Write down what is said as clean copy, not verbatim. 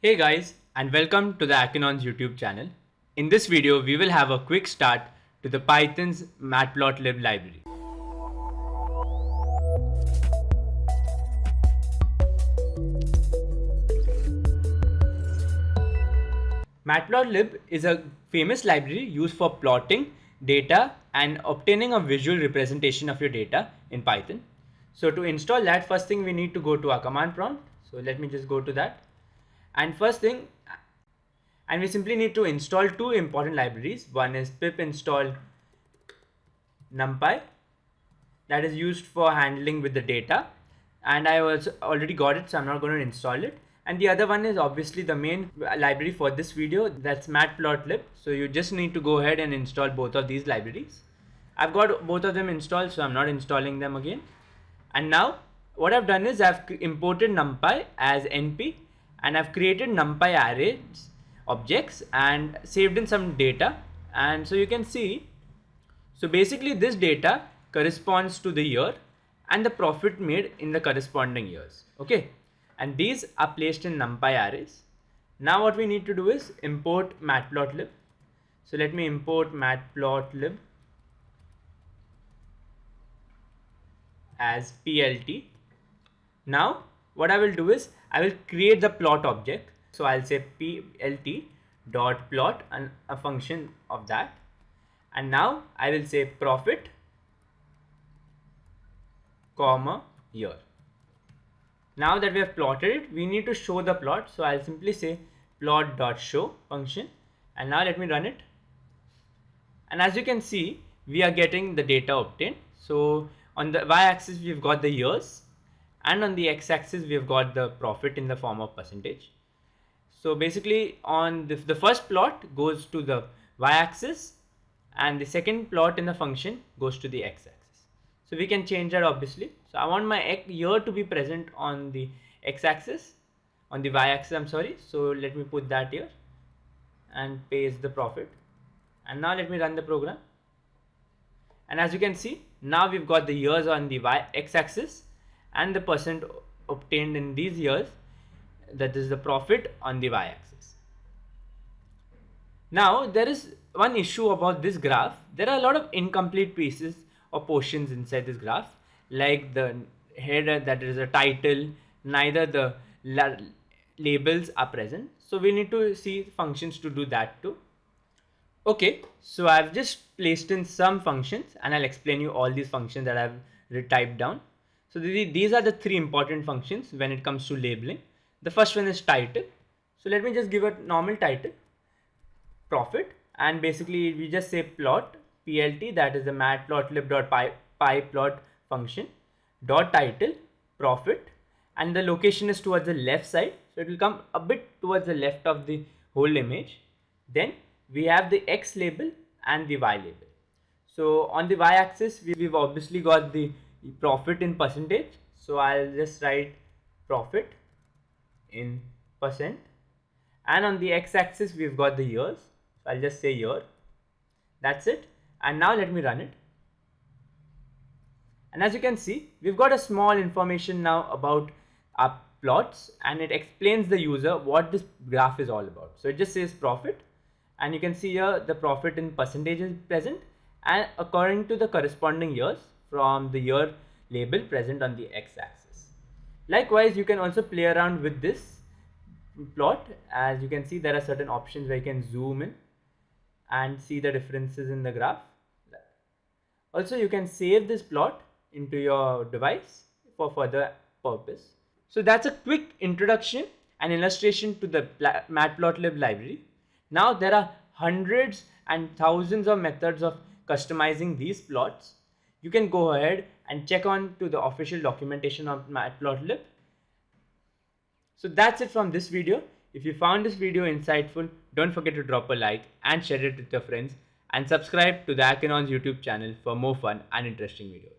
Hey guys, and welcome to the Akinon's YouTube channel. In this video, we will have a quick start to the Python's Matplotlib library. Matplotlib is a famous library used for plotting data and obtaining a visual representation of your data in Python. So to install that, first thing we need to go to our command prompt. So let me just go to that. And we simply need to install two important libraries. One is pip install numpy, that is used for handling with the data, and I also already got it, so I'm not going to install it. And the other one is obviously the main library for this video, that's Matplotlib. So you just need to go ahead and install both of these libraries. I've got both of them installed, so I'm not installing them again. And now what I've done is I've imported numpy as np, and I've created numpy arrays objects and saved in some data. And so you can see, so basically this data corresponds to the year and the profit made in the corresponding years. Okay, and these are placed in numpy arrays. Now what we need to do is import Matplotlib. So let me import Matplotlib as plt. Now what I will do is I will create the plot object. So I'll say plt dot plot and a function of that, and now I will say profit comma year. Now that we have plotted it, we need to show the plot. So I'll simply say plot dot show function, and now let me run it. And as you can see, we are getting the data obtained. So on the y-axis we've got the years, and on the x-axis we've got the profit in the form of percentage. So basically on the first plot goes to the y-axis, and the second plot in the function goes to the x-axis. So we can change that obviously. So I want my year to be present on the x-axis, on the y-axis, I'm sorry. So let me put that here and paste the profit. And now let me run the program. And as you can see, now we've got the years on the x-axis and the percent obtained in these years, that is the profit on the y-axis. Now there is one issue about this graph. There are a lot of incomplete pieces or portions inside this graph, like the header, that is a title, neither the labels are present. So we need to see functions to do that too. Okay, so I've just placed in some functions, and I'll explain you all these functions that I've typed down. So these are the three important functions when it comes to labeling. The first one is title. So let me just give a normal title, profit, and basically we just say plot plt, that is the matplotlib.py plot function, dot title profit, and the location is towards the left side, so it will come a bit towards the left of the whole image. Then we have the x label and the y label. So on the y-axis we've obviously got the profit in percentage, so I'll just write profit in percent, and on the x-axis we've got the years, so I'll just say year. That's it. And now let me run it, and as you can see, we've got a small information now about our plots, and it explains the user what this graph is all about. So it just says profit, and you can see here the profit in percentage is present, and according to the corresponding years from the year label present on the x-axis. Likewise, you can also play around with this plot. As you can see, there are certain options where you can zoom in and see the differences in the graph. Also, you can save this plot into your device for further purpose. So that's a quick introduction and illustration to the Matplotlib library. Now there are hundreds and thousands of methods of customizing these plots. You can go ahead and check on to the official documentation of Matplotlib. So that's it from this video. If you found this video insightful, don't forget to drop a like and share it with your friends, and subscribe to the Akinon's YouTube channel for more fun and interesting videos.